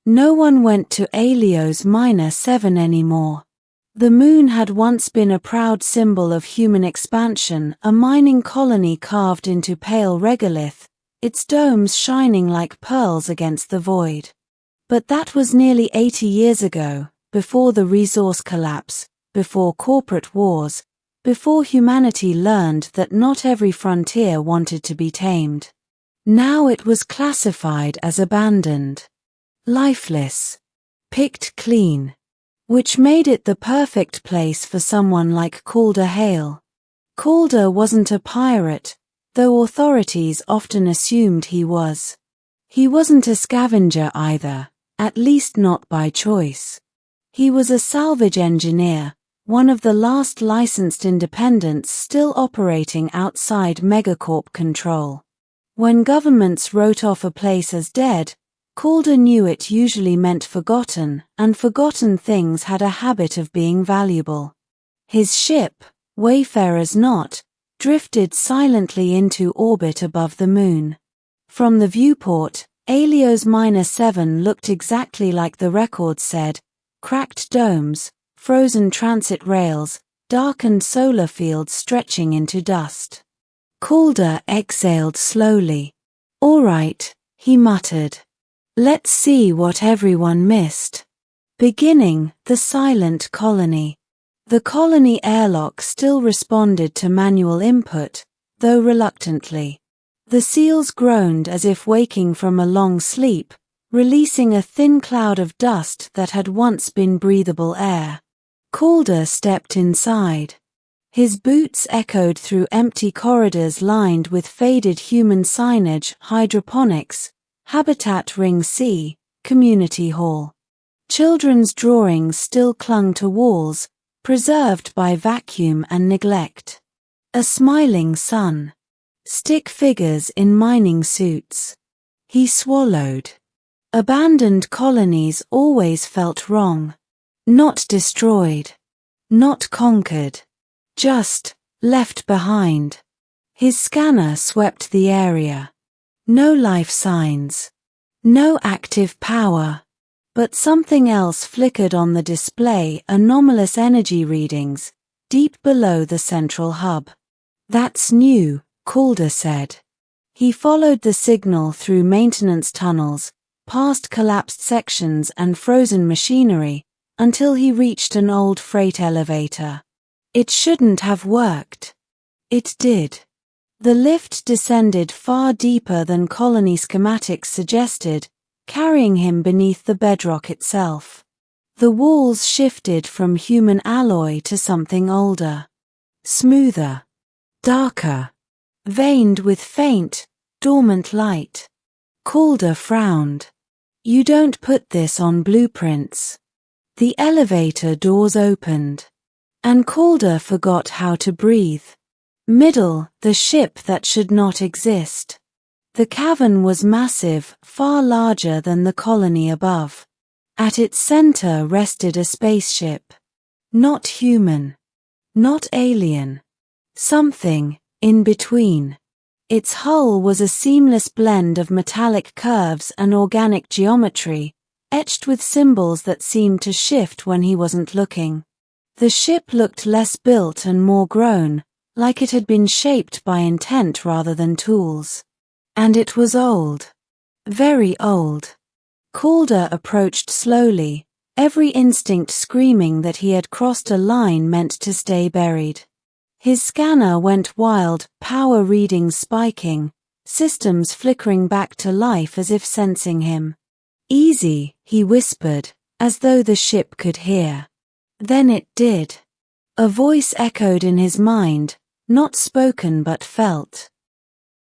No one went to Helios-7 anymore. The moon had once been a proud symbol of human expansion, a mining colony carved into pale regolith, its domes shining like pearls against the void. But that was nearly 80 years ago, before the resource collapse, before corporate wars, before humanity learned that not every frontier wanted to be tamed. Now it was classified as abandoned, lifeless, picked clean, which made it the perfect place for someone like Calder Hale. Calder wasn't a pirate, though authorities often assumed he was. He wasn't a scavenger either, at least not by choice. He was a salvage engineer, one of the last licensed independents still operating outside megacorp control. When governments wrote off a place as dead, Calder knew it usually meant forgotten, and forgotten things had a habit of being valuable. His ship, Wayfarer's Knot, drifted silently into orbit above the moon. From the viewport, Helios-7 looked exactly like the records said: cracked domes, frozen transit rails, darkened solar fields stretching into dust. Calder exhaled slowly. "All right," he muttered. "Let's see what everyone missed." Beginning, the silent colony. The colony airlock still responded to manual input, though reluctantly. The seals groaned as if waking from a long sleep, releasing a thin cloud of dust that had once been breathable air. Calder stepped inside. His boots echoed through empty corridors lined with faded human signage: hydroponics, Habitat Ring C, Community Hall. Children's drawings still clung to walls, preserved by vacuum and neglect. A smiling sun. Stick figures in mining suits. He swallowed. Abandoned colonies always felt wrong. Not destroyed. Not conquered. Just left behind. His scanner swept the area. No life signs. No active power. But something else flickered on the display: anomalous energy readings, deep below the central hub. "That's new," Calder said. He followed the signal through maintenance tunnels, past collapsed sections and frozen machinery, until he reached an old freight elevator. It shouldn't have worked. It did. The lift descended far deeper than colony schematics suggested, carrying him beneath the bedrock itself. The walls shifted from human alloy to something older. Smoother. Darker. Veined with faint, dormant light. Calder frowned. "You don't put this on blueprints." The elevator doors opened. And Calder forgot how to breathe. Middle, the ship that should not exist. The cavern was massive, far larger than the colony above. At its center rested a spaceship. Not human. Not alien. Something in between. Its hull was a seamless blend of metallic curves and organic geometry, etched with symbols that seemed to shift when he wasn't looking. The ship looked less built and more grown, like it had been shaped by intent rather than tools. And it was old. Very old. Calder approached slowly, every instinct screaming that he had crossed a line meant to stay buried. His scanner went wild, power readings spiking, systems flickering back to life as if sensing him. "Easy," he whispered, as though the ship could hear. Then it did. A voice echoed in his mind, not spoken but felt.